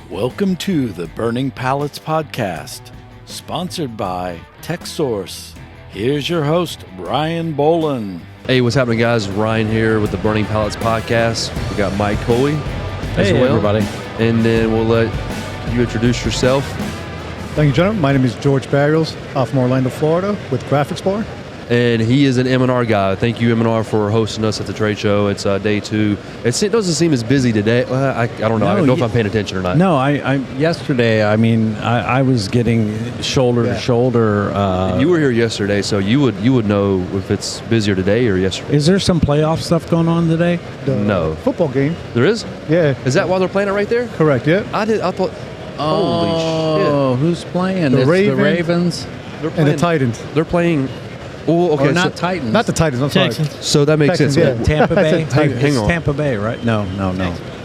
Welcome to the Burning Pallets Podcast, sponsored by Texsource. Here's your host, Ryan Boland. Hey, what's happening, guys? Ryan here with the Burning Pallets Podcast. We got Mike Coley as well. Everybody. And then we'll let you introduce yourself. Thank you, gentlemen. My name is George Barrios, from Orlando, Florida, with Grafix Bar. And he is an M&R guy. Thank you, M&R, for hosting us at the trade show. It's day 2. It doesn't seem as busy today. I don't know. I don't know if I'm paying attention or not. No, I yesterday, I was getting shoulder to shoulder. And you were here yesterday, so you would know if it's busier today or yesterday. Is there some playoff stuff going on today? No. Football game. There is? Yeah. Is that why they're playing it right there? Correct, yeah. I thought, holy Oh, who's playing? The It's Ravens. the Ravens. shit. And the Titans. They're playing. Oh, okay. Or not Titans. Not the Titans, I'm sorry. Texans. So that makes Texans, sense. yeah. Tampa Bay. Hang It's on. Tampa Bay, right? No.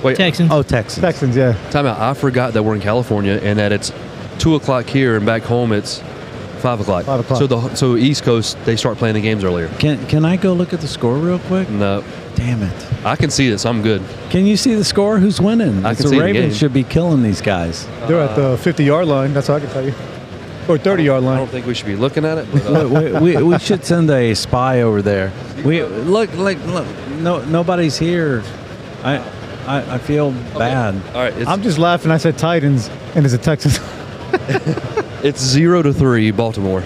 Wait. Texans. Oh, Texas. Texans, yeah. Time out. I forgot that we're in California and that it's 2 o'clock here, and back home it's 5 o'clock. 5 o'clock. So East Coast, they start playing the games earlier. Can I go look at the score real quick? No, Damn it. I can see it, so I'm good. Can you see the score? Who's winning? I It's can see the the Ravens game. should be killing these guys. They're at the 50-yard line. That's all I can tell you. Or 30-yard I line. don't think we should be looking at it. But, we should send a spy over there. We look. No, nobody's here. I feel bad. all right, I'm just laughing. I said Titans, and it's the Texans. it's 0-3 Baltimore.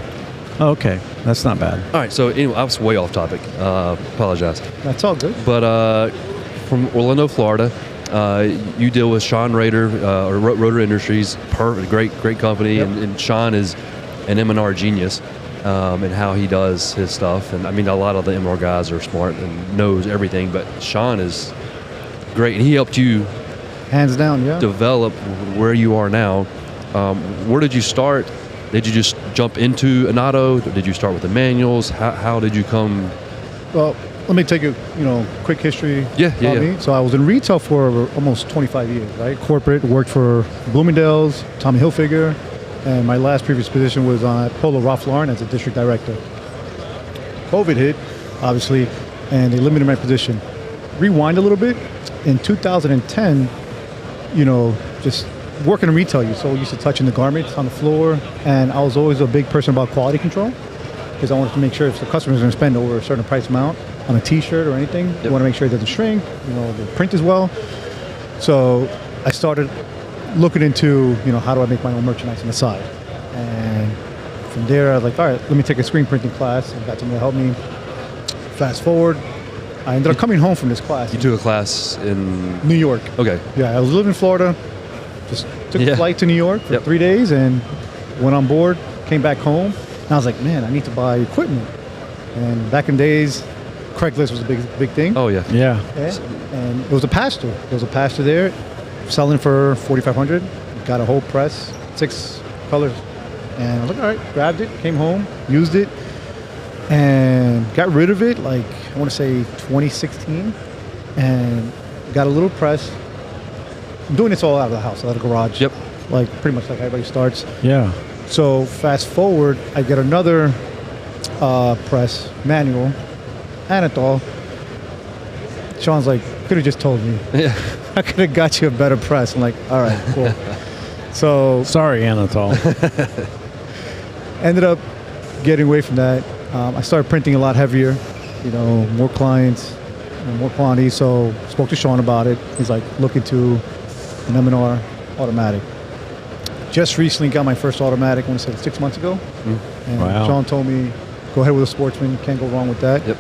Okay, that's not bad. All right, so anyway, I was way off topic. Apologize. That's all good. But from Orlando, Florida, you deal with Sean Rader, or Rotor Industries. Perfect, great company. Yep. And Sean is an M&R genius in how he does his stuff. And I mean, a lot of the M&R guys are smart and knows everything, but Sean is great. And he helped you Hands down, yeah. develop where you are now. Where did you start? Did you just jump into an auto? Did you start with the manuals? How did you come? Well, let me take a quick history Yeah. me. So I was in retail for almost 25 years, right? Corporate, worked for Bloomingdale's, Tommy Hilfiger, and my last previous position was on Polo Ralph Lauren as a district director. COVID hit, obviously, and they limited my position. Rewind a little bit. In 2010, just working in retail, you're so used to touching the garments on the floor, and I was always a big person about quality control because I wanted to make sure if the customer's going to spend over a certain price amount on a T-shirt or anything, you want to make sure it doesn't shrink, the print as well. So I started looking into, how do I make my own merchandise on the side? And from there, I was like, all right, let me take a screen printing class. I got someone to help me. Fast forward, I ended up coming home from this class. You took a class in New York. Okay. Yeah, I was living in Florida. Just took a flight to New York for 3 days and went on board, came back home. And I was like, man, I need to buy equipment. And back in days, Craigslist was a big thing. Oh yeah. Yeah. And it was a pastor. There was a pastor there selling for $4,500. Got a whole press, 6 colors. And I was like, all right, grabbed it, came home, used it, and got rid of it, like, I want to say 2016. And got a little press. I'm doing this all out of the house, out of the garage. Yep. Like, pretty much like everybody starts. Yeah. So fast forward, I get another press manual, Anatol. Sean's like, could have just told me. Yeah. I could have got you a better press. I'm like, all right, cool. So Sorry, Anatol. ended up getting away from that. I started printing a lot heavier, more clients, more quantity. So spoke to Sean about it. He's like, look into an M&R automatic. Just recently got my first automatic, I want to say 6 months ago. And Wow. Sean told me, go ahead with a Sportsman, can't go wrong with that. Yep.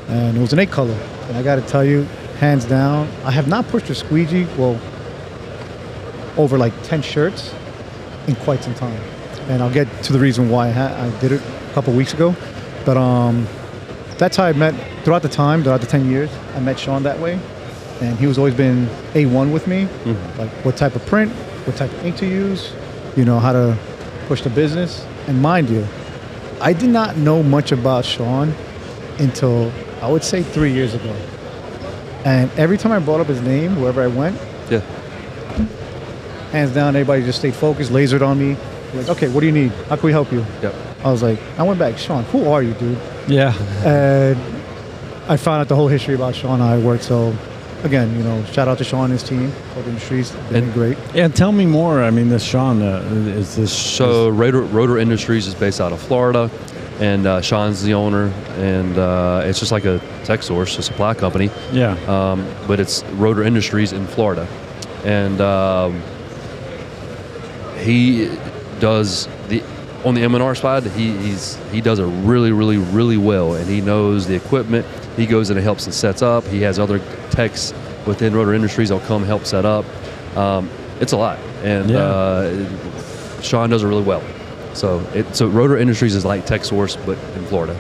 And it was an 8 color. And I got to tell you, hands down, I have not pushed a squeegee, over like 10 shirts in quite some time. And I'll get to the reason why I did it a couple weeks ago. But that's how I met, throughout the 10 years, I met Sean that way. And he was always been A1 with me, like what type of print, what type of ink to use, how to push the business. And mind you, I did not know much about Sean until, I would say, 3 years ago. And every time I brought up his name, wherever I went, Yeah. hands down, everybody just stayed focused, lasered on me. Like, okay, what do you need? How can we help you? Yep. I was like, I went back, Sean, who are you, dude? Yeah. And I found out the whole history about Sean and how I worked. So again, shout out to Sean and his team, Rotor Industries. They've been great. Yeah, tell me more. I mean, this Sean, is this... So Rotor Industries is based out of Florida, and Sean's the owner, and it's just like a Texsource, a supply company. Yeah. But it's Rotor Industries in Florida. And he does on the M&R side, he does it really, really, really well, and he knows the equipment. He goes in and helps and sets up. He has other techs within Rotor Industries that'll come help set up. It's a lot, and Sean does it really well. So Rotor Industries is like Texsource, but in Florida.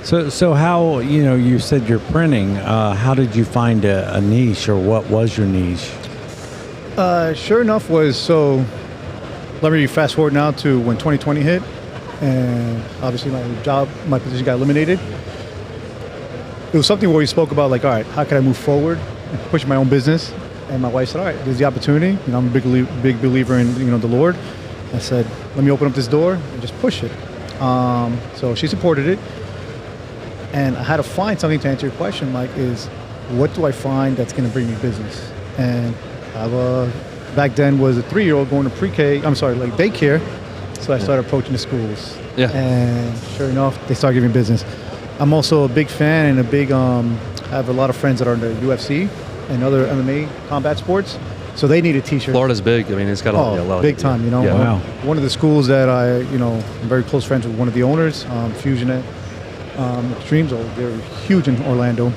So how, you said you're printing. How did you find a niche, or what was your niche? Sure enough let me fast forward now to when 2020 hit, and obviously my position got eliminated. It was something where we spoke about, like, all right, how can I move forward and push my own business? And my wife said, all right, there's the opportunity. I'm a big believer in the Lord. I said, let me open up this door and just push it. So she supported it, and I had to find something to answer your question, Mike, is what do I find that's going to bring me business? And I have back then was a 3-year-old going to daycare. So I started approaching the schools. Yeah. And sure enough, they started giving business. I'm also a big fan and I have a lot of friends that are in the UFC and other MMA combat sports. So they need a t-shirt. Florida's big. I mean, it's got a lot big time, Yeah. Wow. One of the schools that I'm very close friends with one of the owners, Fusion Extremes. They're huge in Orlando.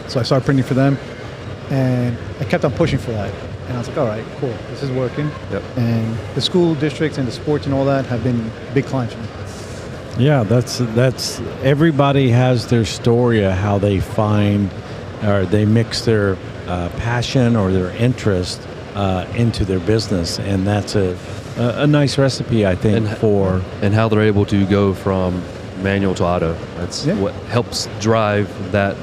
So I started printing for them, and I kept on pushing for that. And I was like, all right, cool, this is working. Yep. And the school districts and the sports and all that have been big clients for me. Yeah, that's everybody has their story of how they find, or they mix their passion or their interest into their business, and that's a nice recipe, I think, and how they're able to go from manual to auto. That's what helps drive that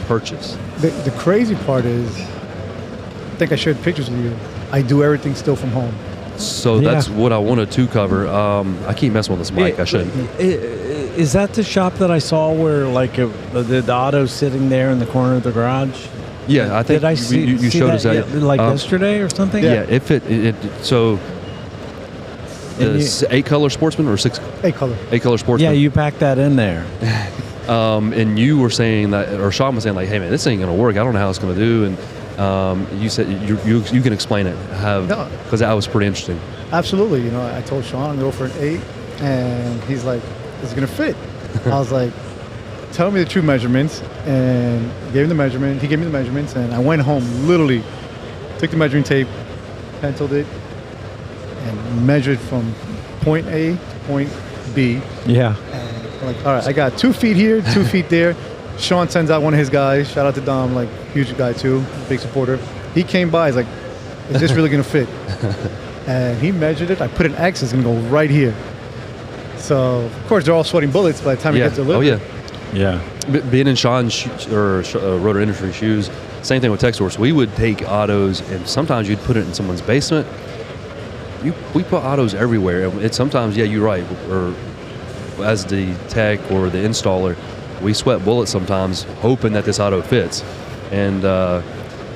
purchase. The crazy part is, I think I shared pictures with you. I do everything still from home. So that's what I wanted to cover. I keep messing with this mic. I shouldn't. Is that the shop that I saw where the auto's sitting there in the corner of the garage? Yeah, I think Did I see, you showed us that yesterday or something? Yeah, it fit. So the 8-color Sportsman or 6? 8-color. 8-color Sportsman. Yeah, you packed that in there. And you were saying that, or Sean was saying, like, hey man, this ain't gonna work. I don't know how it's gonna do. And you said you can explain it, because that was pretty interesting. Absolutely. I told Sean I'm gonna go for an 8, and he's like, "Is it gonna fit?" I was like, "Tell me the true measurements," and gave him the measurement. He gave me the measurements, and I went home, literally took the measuring tape, penciled it, and measured from point A to point B. Yeah. And I'm like, all right, I got 2 feet here, 2 feet there. Sean sends out one of his guys. Shout out to Dom, huge guy too, big supporter. He came by. He's like, "Is this really gonna fit?" And he measured it. I put an X. It's gonna go right here. So of course they're all sweating bullets by the time it gets delivered. Oh yeah. Yeah. Being in Sean's Rotor Industry shoes, same thing with Texsource. We would take autos, and sometimes you'd put it in someone's basement. We put autos everywhere. It's sometimes, you're right. Or as the tech or the installer, we sweat bullets sometimes, hoping that this auto fits. And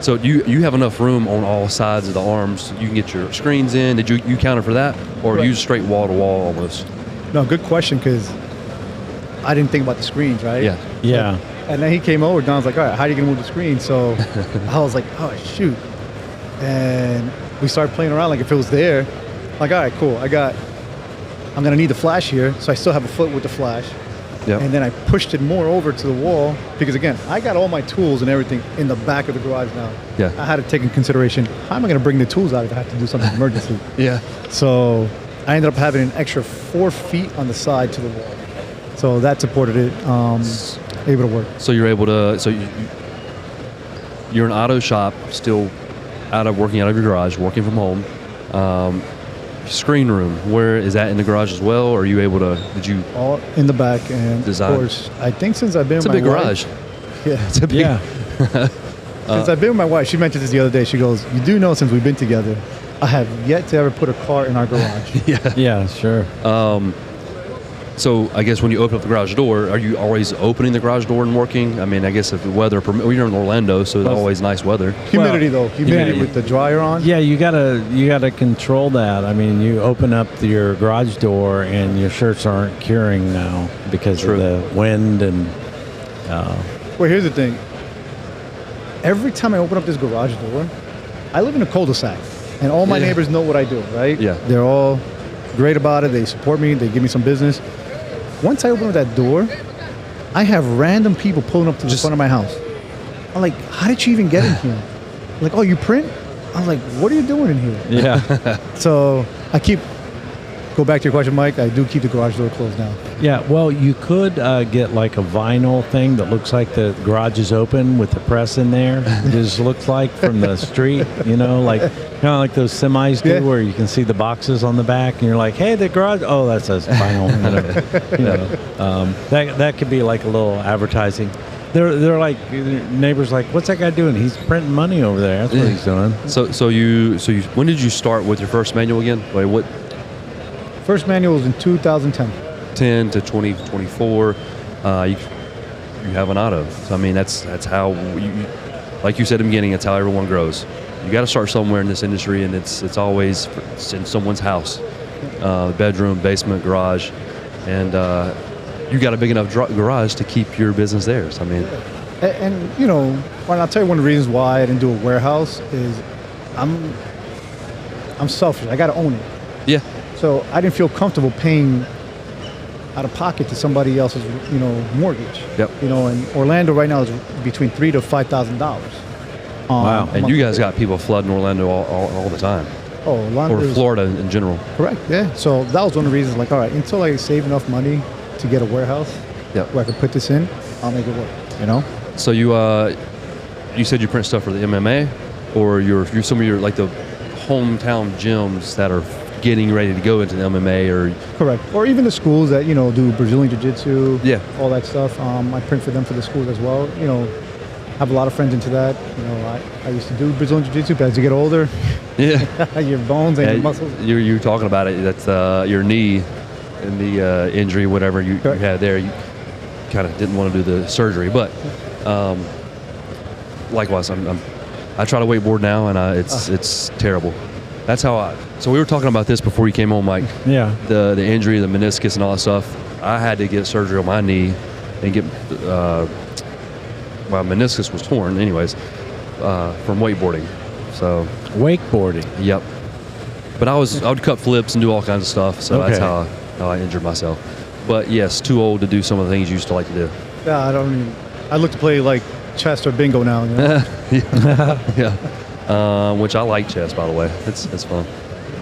so you have enough room on all sides of the arms. You can get your screens in. Did you counted for that, or Right. use straight wall to wall almost? No, good question, because I didn't think about the screens, right? Yeah. Yeah. And then he came over. Don's like, "All right, how are you gonna move the screen?" So I was like, "Oh shoot!" And we started playing around like if it was there. Like, all right, cool. I'm gonna need the flash here, so I still have a foot with the flash. Yep. And then I pushed it more over to the wall because, again, I got all my tools and everything in the back of the garage now. Yeah. I had to take in consideration, how am I going to bring the tools out if I have to do something emergency? Yeah. So I ended up having an extra 4 feet on the side to the wall. So that supported it, able to work. So you're able to. So you're an auto shop, still working out of your garage, working from home. Screen room, where is that in the garage as well? Or are you able to? Did you? All in the back, and Design. of course, I think since I've been It's a with big my garage. wife, yeah, It's a big. Yeah. since I've been with my wife, she mentioned this the other day. She goes, "You do know since we've been together, I have yet to ever put a car in our garage." Yeah. Yeah, sure. So I guess when you open up the garage door, are you always opening the garage door and working? I mean, I guess if the weather permits, well, you're in Orlando, so it's always nice weather. Humidity though, humidity with the dryer on. Yeah, you gotta control that. I mean, you open up your garage door and your shirts aren't curing now because of the wind and. Well, here's the thing. Every time I open up this garage door, I live in a cul-de-sac, and all my neighbors know what I do, right? Yeah. They're all great about it. They support me. They give me some business. Once I open up that door, I have random people pulling up to the front of my house. I'm like, how did you even get in here? Like, oh, you print? I was like, what are you doing in here? Yeah. So go back to your question, Mike. I do keep the garage door closed now. Yeah, well, you could get like a vinyl thing that looks like the garage is open with the press in there. It just looks like from the street, like kind of like those semis do, where you can see the boxes on the back, and you're like, "Hey, the garage! Oh, that says vinyl." That could be like a little advertising. They're like neighbors, like, "What's that guy doing? He's printing money over there. That's what he's doing." So you when did you start with your first manual again? Like what? First manual was in 2010. 10 to 2024, you have an auto. So, I mean, that's how, like you said in the beginning, it's how everyone grows. You got to start somewhere in this industry, and it's always in someone's house, bedroom, basement, garage, and you got a big enough garage to keep your business there. So, I mean, and I'll tell you one of the reasons why I didn't do a warehouse is I'm selfish. I got to own it. Yeah. So I didn't feel comfortable paying out of pocket to somebody else's, mortgage. Yep. And Orlando right now is between $3,000 to $5,000. Wow. And you guys got people flooding Orlando all the time. Oh, Orlando. Or Florida in general. Correct. Yeah. So that was one of the reasons. Like, all right, until I save enough money to get a warehouse where I can put this in, I'll make it work. So you said you print stuff for the MMA, or you're some of your like the hometown gyms that are getting ready to go into the MMA, or correct, or even the schools that do Brazilian Jiu-Jitsu, all that stuff. I print for them for the schools as well. Have a lot of friends into that. I used to do Brazilian Jiu-Jitsu, but as you get older, your bones and your muscles. You're talking about it. That's your knee and the injury, whatever you had there. You kind of didn't want to do the surgery, but likewise, I try to wakeboard now, and it's terrible. That's how so we were talking about this before you came on, Mike. Yeah. The injury, the meniscus and all that stuff. I had to get surgery on my knee and get, my meniscus was torn anyways, from wakeboarding. So. Wakeboarding? Yep. But I would cut flips and do all kinds of stuff, so that's how I injured myself. But yes, too old to do some of the things you used to like to do. Yeah, I look to play like chess or bingo now. Yeah. Which I like chess, by the way. It's fun.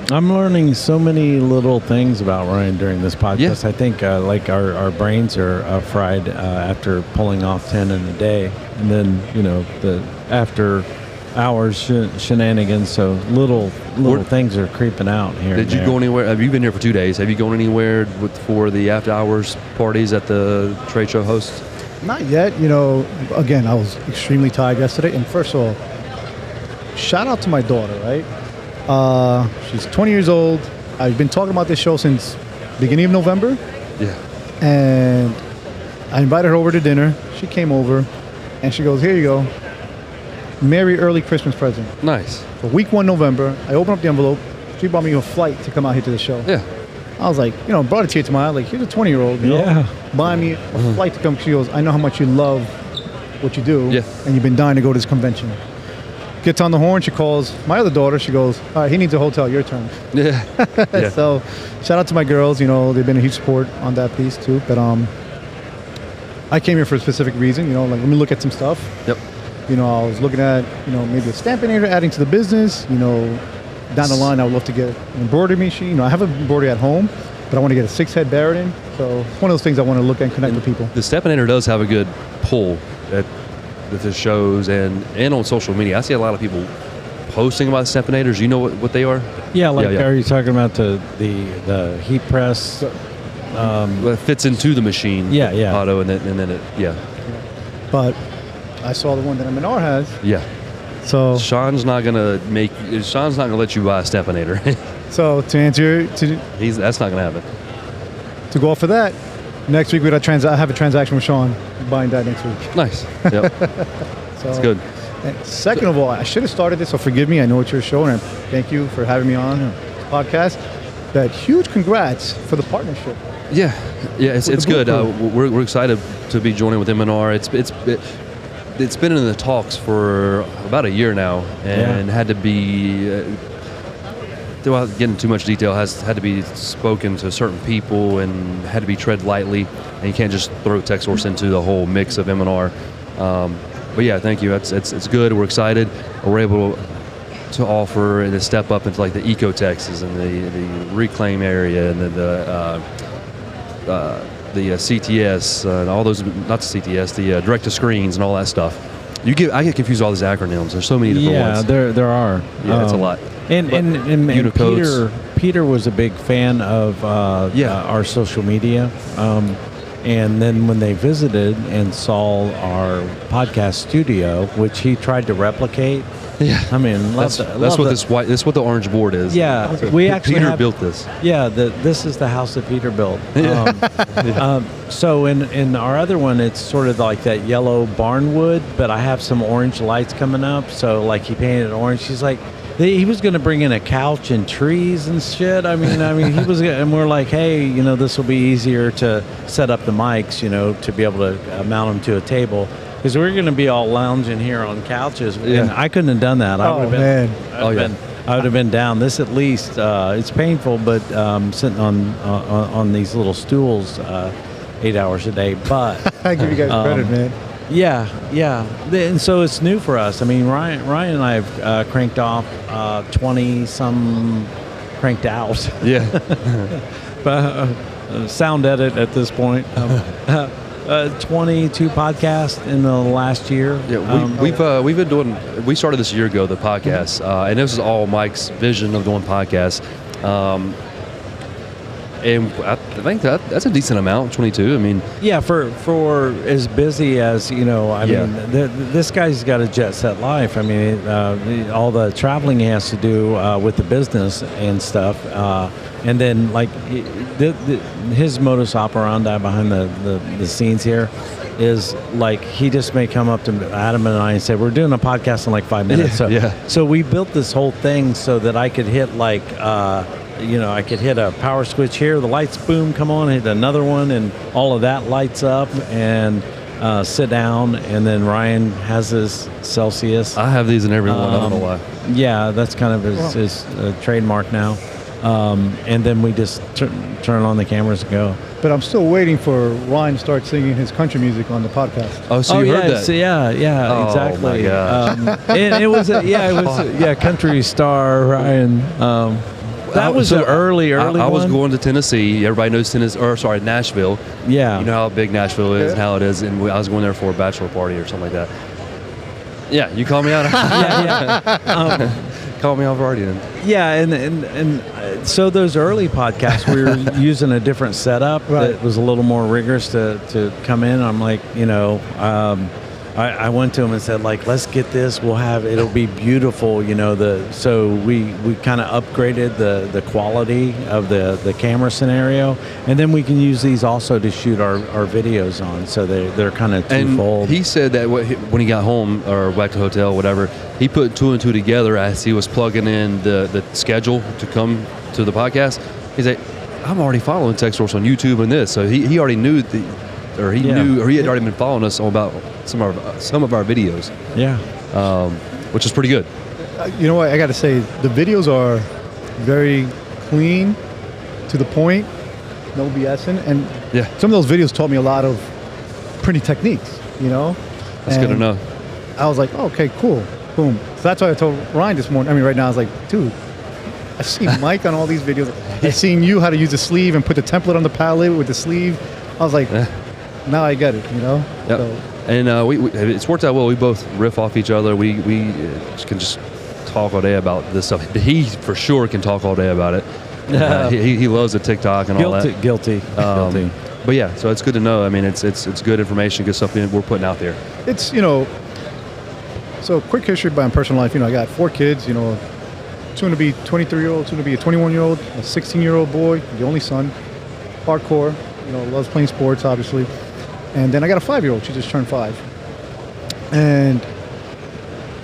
I'm learning so many little things about Ryan during this podcast. Yeah. I think like our brains are fried after pulling off 10 in a day, and then the after hours shenanigans. So little things are creeping out here. Did you go anywhere? Have you been here for 2 days? Have you gone anywhere for the after hours parties at the trade show hosts? Not yet. Again, I was extremely tired yesterday, and first of all, shout out to my daughter, right? She's 20 years old. I've been talking about this show since beginning of November. Yeah. And I invited her over to dinner. She came over, and she goes, "Here you go. Merry early Christmas present." Nice. For week 1 November, I opened up the envelope. She bought me a flight to come out here to the show. Yeah. I was like, brought a tear to my eye. Like, here's a 20-year-old, buying me a flight to come. She goes, "I know how much you love what you do, and you've been dying to go to this convention." Gets on the horn, she calls my other daughter, she goes, "All right, he needs a hotel, your turn." Yeah. So shout out to my girls, they've been a huge support on that piece too. But I came here for a specific reason, like, let me look at some stuff. Yep. I was looking at, maybe a stampinator adding to the business, down the line I would love to get an embroidery machine. I have an embroidery at home, but I want to get a 6-head Barrios. So it's one of those things I want to look at and connect with people. The stampinator does have a good pull at the shows and on social media. I see a lot of people posting about stampinators. You know what they are? Yeah, are you talking about the heat press? It fits into the machine. Yeah. Auto and then it. But I saw the one that M&R has. Yeah. So Sean's not gonna let you buy a stampinator. So to answer that's not gonna happen. To go off of that, Next week I have a transaction with Sean buying that next week. Nice. Yep. So, That's good. And second of all, I should have started this, so forgive me. I know it's your show, and thank you for having me on the podcast. That huge congrats for the partnership. Yeah, it's good. We're excited to be joining with M&R. It's been in the talks for about a year now, and had to be, without getting too much detail, had to be spoken to certain people and had to be tread lightly. And you can't just throw Texsource into the whole mix of M&R. But yeah, thank you. It's good. We're excited. We're able to offer and to step up into like the ecotexes and the reclaim area and the CTS and all those, not the CTS, the direct to screens and all that stuff. I get confused with all these acronyms. There's so many different ones. Yeah, there are. Yeah, it's a lot. And Peter was a big fan of our social media. And then when they visited and saw our podcast studio, which he tried to replicate, I mean, that's what the orange board is. Yeah, we actually Peter built this. Yeah, this is the house that Peter built. So in our other one, it's sort of like that yellow barnwood, but I have some orange lights coming up. So like he painted it orange. He's like, he was going to bring in a couch and trees and shit. I mean, he was, and we're like, hey, this will be easier to set up the mics, to be able to mount them to a table. Because we're going to be all lounging here on couches, and I couldn't have done that. I would have been down. This at least, it's painful, but sitting on these little stools 8 hours a day. But I give you guys credit, man. Yeah. And so it's new for us. I mean, Ryan and I have cranked off 20-some cranked out. Yeah. Sound edit at this point. 22 podcasts in the last year. Yeah, we've been doing. We started this a year ago, the podcast, and this is all Mike's vision of doing podcasts. And I think that's a decent amount, 22. I mean, yeah, for as busy as mean, this guy's got a jet set life. I mean, all the traveling he has to do with the business and stuff, and then like his modus operandi behind the scenes here is like he just may come up to Adam and I and say, we're doing a podcast in like 5 minutes. So we built this whole thing so that I could hit like. I could hit a power switch here, the lights boom, come on, hit another one, and all of that lights up, and sit down, and then Ryan has his Celsius. I have these in every one, I don't know why. Yeah, that's kind of his trademark now. And then we just turn on the cameras and go. But I'm still waiting for Ryan to start singing his country music on the podcast. Oh, so you heard that? So yeah, exactly. Oh my gosh. And it was country star Ryan. That was an early I was one. going to Tennessee. Everybody knows Nashville. Yeah. You know how big Nashville is and how it is. And I was going there for a bachelor party or something like that. Yeah, you call me out. Call me off already then. Yeah, and so those early podcasts, we were using a different setup that was a little more rigorous to come in. I'm like, I went to him and said, like, let's get this. It'll be beautiful, So we kind of upgraded the quality of the camera scenario, and then we can use these also to shoot our videos on. So they're kind of twofold. And he said that when he got home or back to the hotel, whatever, he put two and two together as he was plugging in the schedule to come to the podcast. He's like, I'm already following Texsource on YouTube and this, so he already knew he had already been following us about some of our videos. Yeah, which is pretty good. You know what? I got to say, the videos are very clean, to the point, no BSing, and some of those videos taught me a lot of printing techniques. That's good to know. I was like, okay, cool, boom. So that's why I told Ryan this morning. I mean, right now I was like, dude, I see Mike on all these videos. I've seen you how to use the sleeve and put the template on the palette with the sleeve. I was like. Now I get it, Yep. So. And it's worked out well. We both riff off each other. We can just talk all day about this stuff. He for sure can talk all day about it. He loves the TikTok and all that. Guilty. But yeah, so it's good to know. I mean, it's good information, good stuff we're putting out there. It's so quick history by my personal life. I got 4 kids. Soon to be 23-year-old, soon to be a 21-year-old, a 16-year-old boy, the only son, hardcore. loves playing sports, obviously. And then I got a 5-year-old. She just turned 5. And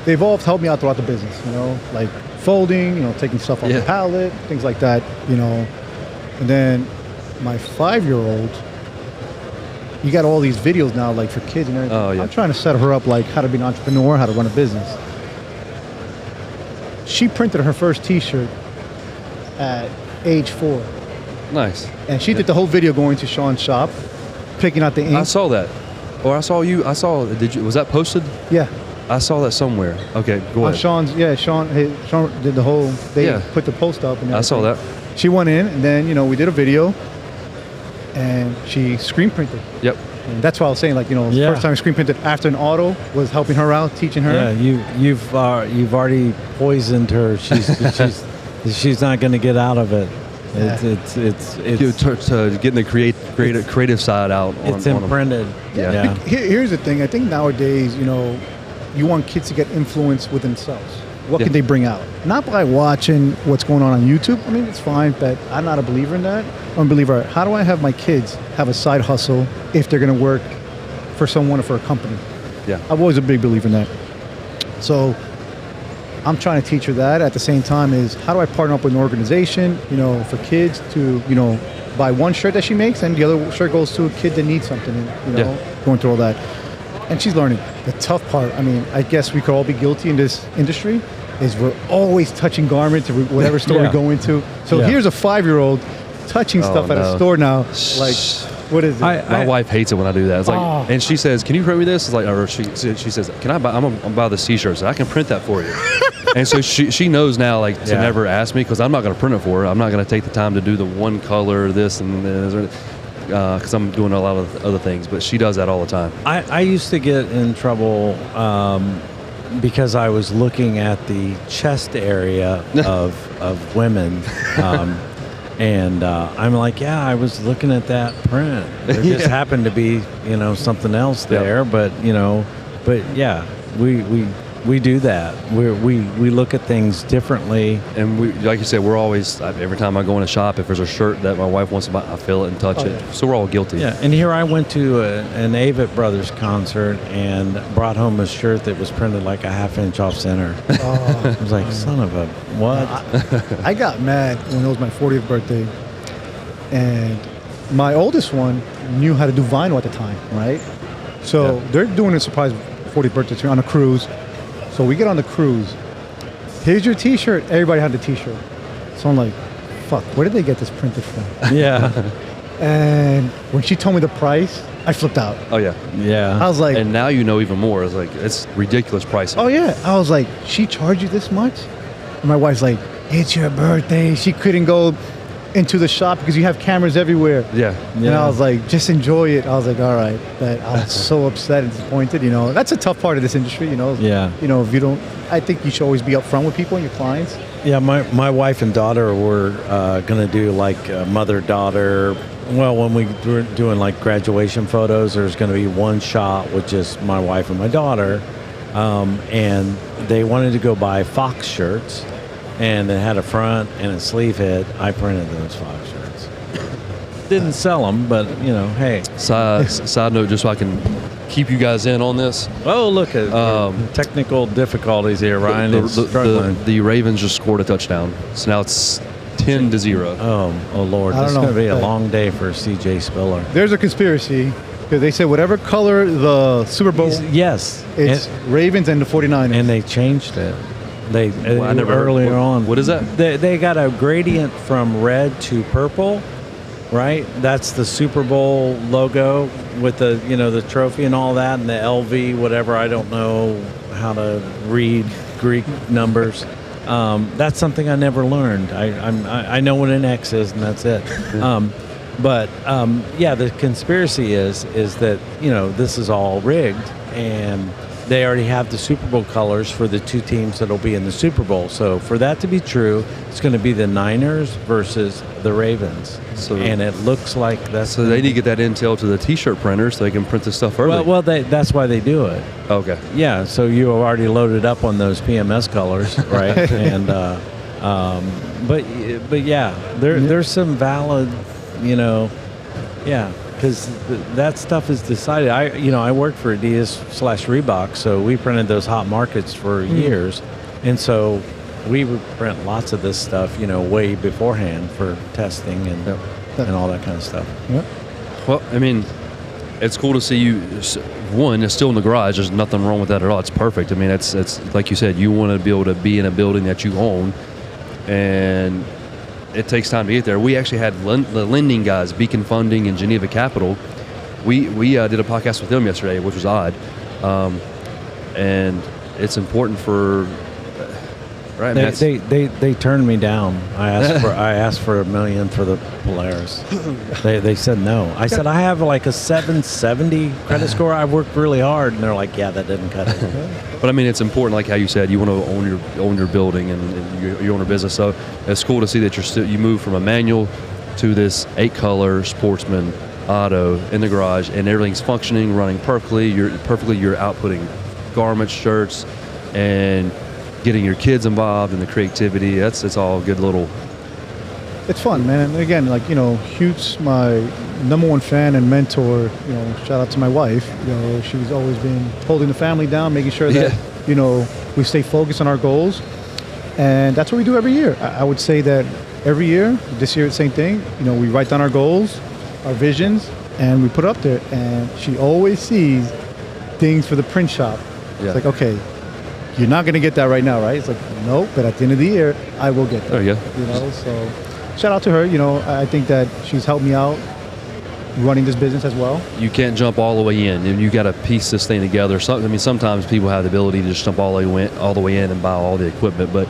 they've all helped me out throughout the business, like folding, taking stuff off the pallet, things like that, And then my 5-year-old, you got all these videos now, like for kids and everything. Oh, yeah. I'm trying to set her up, like how to be an entrepreneur, how to run a business. She printed her first T-shirt at age 4. Nice. And she did the whole video going to Sean's shop, picking out the ink. I saw that. Or I saw you. Was that posted? Yeah. I saw that somewhere. Okay, go ahead. Sean did the whole, they put the post up. And I saw that. She went in, and then, we did a video, and she screen printed. Yep. And that's why I was saying, like, the first time I screen printed after an auto was helping her out, teaching her. Yeah, you've already poisoned her. She's not going to get out of it. It's getting the creative side out. It's imprinted. Yeah. Here's the thing. I think nowadays, you want kids to get influence with themselves. What can they bring out? Not by watching what's going on YouTube. I mean, it's fine, but I'm not a believer in that. I'm a believer. How do I have my kids have a side hustle if they're going to work for someone or for a company? Yeah. I'm always a big believer in that. So I'm trying to teach her that. At the same time is how do I partner up with an organization, for kids to, buy one shirt that she makes and the other shirt goes to a kid that needs something, and, going through all that. And she's learning. The tough part, I guess we could all be guilty in this industry, is we're always touching garments or whatever store we go into. So here's a 5-year-old touching stuff at a store now. Like, what is it? My wife hates it when I do that. It's like, and she says, "Can you print me this?" It's like, or she says, "Can I buy? I'm gonna buy this T-shirt, so I can print that for you." And so she knows now, like, to never ask me because I'm not gonna print it for her. I'm not gonna take the time to do the one color, this and this, because I'm doing a lot of other things. But she does that all the time. I used to get in trouble because I was looking at the chest area of women. And I'm like, I was looking at that print. There just happened to be, something else there. But we do that. We look at things differently. And we, like you said, we're always, every time I go in a shop, if there's a shirt that my wife wants to buy, I feel it and touch it. So we're all guilty. Yeah, and here I went to an Avett Brothers concert and brought home a shirt that was printed like a half-inch off center. I was like, son of a what? I got mad when it was my 40th birthday. And my oldest one knew how to do vinyl at the time, right? So they're doing a surprise 40th birthday to me on a cruise. So we get on the cruise. Here's your T-shirt. Everybody had the T-shirt. So I'm like, fuck, where did they get this printed from? Yeah. And when she told me the price, I flipped out. Oh, yeah. Yeah. I was like... And now even more. It's like, it's ridiculous pricing. Oh, yeah. I was like, she charged you this much? And my wife's like, it's your birthday. She couldn't go into the shop because you have cameras everywhere. Yeah. And I was like, just enjoy it. I was like, all right. But I was so upset and disappointed. That's a tough part of this industry, Yeah. If you don't, I think you should always be upfront with people and your clients. Yeah, my wife and daughter were going to do like mother-daughter. Well, when we were doing like graduation photos, there's going to be one shot with just my wife and my daughter. And they wanted to go buy Fox shirts. And it had a front and a sleeve hit. I printed those Fox shirts. Didn't sell them, but hey. Side note, just so I can keep you guys in on this. Oh, look at technical difficulties here, Ryan. It's struggling. The Ravens just scored a touchdown, so now it's 10-0. Oh Lord, this is going to be a long day for CJ Spiller. There's a conspiracy because they said whatever color the Super Bowl, it's Ravens and the 49ers, and they changed it. They earlier on. What is that? They got a gradient from red to purple, right? That's the Super Bowl logo with the trophy and all that, and the LV whatever. I don't know how to read Greek numbers. That's something I never learned. I know what an X is, and that's it. But the conspiracy is that this is all rigged and they already have the Super Bowl colors for the two teams that'll be in the Super Bowl. So for that to be true, it's going to be the Niners versus the Ravens. And it looks like that's... So they need to get that intel to the T-shirt printers so they can print this stuff early. Well, that's why they do it. Okay. Yeah, so you have already loaded up on those PMS colors, right? And but yeah, there's some valid, Yeah, because that stuff is decided. I worked for Adidas/Reebok, so we printed those hot markets for years, and so we would print lots of this stuff, way beforehand for testing and all that kind of stuff. Yep. Well, I mean, it's cool to see you. One, it's still in the garage. There's nothing wrong with that at all. It's perfect. I mean, it's like you said, you want to be able to be in a building that you own, and it takes time to get there. We actually had the lending guys, Beacon Funding and Geneva Capital. We did a podcast with them yesterday, which was odd, and it's important for. Right, they turned me down. I asked for $1 million for the Polaris. They said no. I said I have like a 770 credit score. I worked really hard, and they're like, yeah, that didn't cut it. But I mean, it's important, like how you said, you want to own your building and you own your business. So it's cool to see that you move from a manual to this 8-color Sportsman auto in the garage, and everything's functioning, running perfectly. You're outputting garments, shirts, and getting your kids involved in the creativity. It's all good little. It's fun, man. And again, Hugh's my number one fan and mentor. Shout out to my wife. She's always been holding the family down, making sure that we stay focused on our goals, and that's what we do every year. I would say that every year, this year it's the same thing. We write down our goals, our visions, and we put it up there. And she always sees things for the print shop. Yeah. It's like, okay, you're not going to get that right now, right? It's like, no, but at the end of the year, I will get that. There you go. So shout out to her. I think that she's helped me out running this business as well. You can't jump all the way in, and you got to piece this thing together. Sometimes people have the ability to just jump all the way in and buy all the equipment, but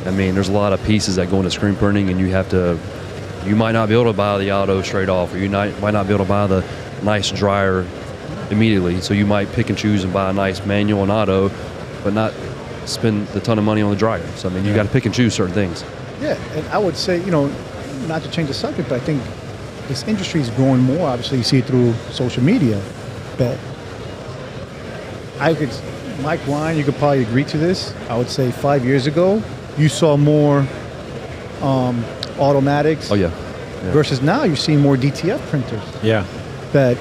I mean, there's a lot of pieces that go into screen printing, and you might not be able to buy the auto straight off, or you might not be able to buy the nice dryer immediately. So you might pick and choose and buy a nice manual and auto, but not spend a ton of money on the dryer. So, I mean, you got to pick and choose certain things. Yeah, and I would say, not to change the subject, but I think this industry is growing more. Obviously, you see it through social media. But Mike Ryan, you could probably agree to this. I would say 5 years ago, you saw more automatics. Oh, yeah. Versus now, you're seeing more DTF printers. Yeah. But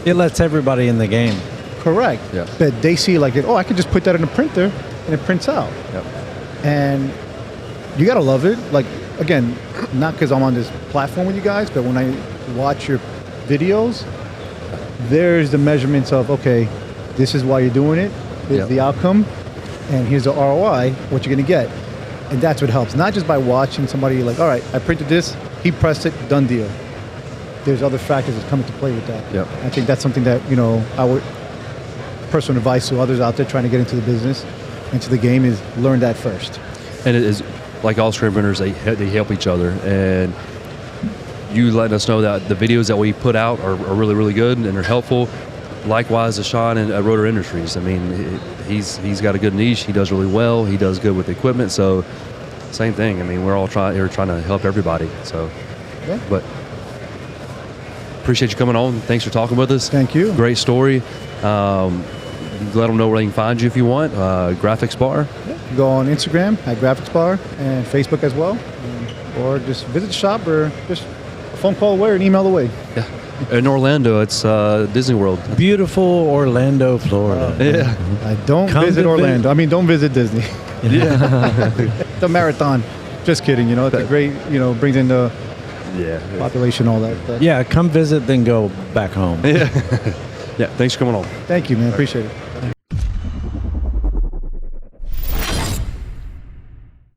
it lets everybody in the game. Correct. Yeah. But they see I could just put that in a printer and it prints out. Yep. And you gotta love it. Again, not because I'm on this platform with you guys, but when I watch your videos, there's the measurements of, okay, this is why you're doing it, this is the outcome, and here's the ROI, what you're gonna get. And that's what helps. Not just by watching somebody all right, I printed this, he pressed it, done deal. There's other factors that come into play with that. Yep. I think that's something that, I would personal advice to others out there trying to get into the business, into the game, is learn that first. And it is like all screen printers, they help each other. And you letting us know that the videos that we put out are really, really good and are helpful. Likewise, to Sean at Rotor Industries. I mean, he's got a good niche. He does really well. He does good with equipment. So, same thing. I mean, we're all trying to help everybody. So, but appreciate you coming on. Thanks for talking with us. Thank you. Great story. Let them know where they can find you if you want. Grafix Bar. Go on Instagram at Grafix Bar and Facebook as well. Or just visit the shop, or just a phone call away or an email away. Yeah. In Orlando, it's Disney World. Beautiful Orlando, Florida. I don't visit Orlando. Don't visit Disney. Yeah. The marathon. Just kidding. It's a great, brings in the population, all that. But Yeah, come visit, then go back home. Yeah. Yeah. Thanks for coming on. Thank you, man. Appreciate it.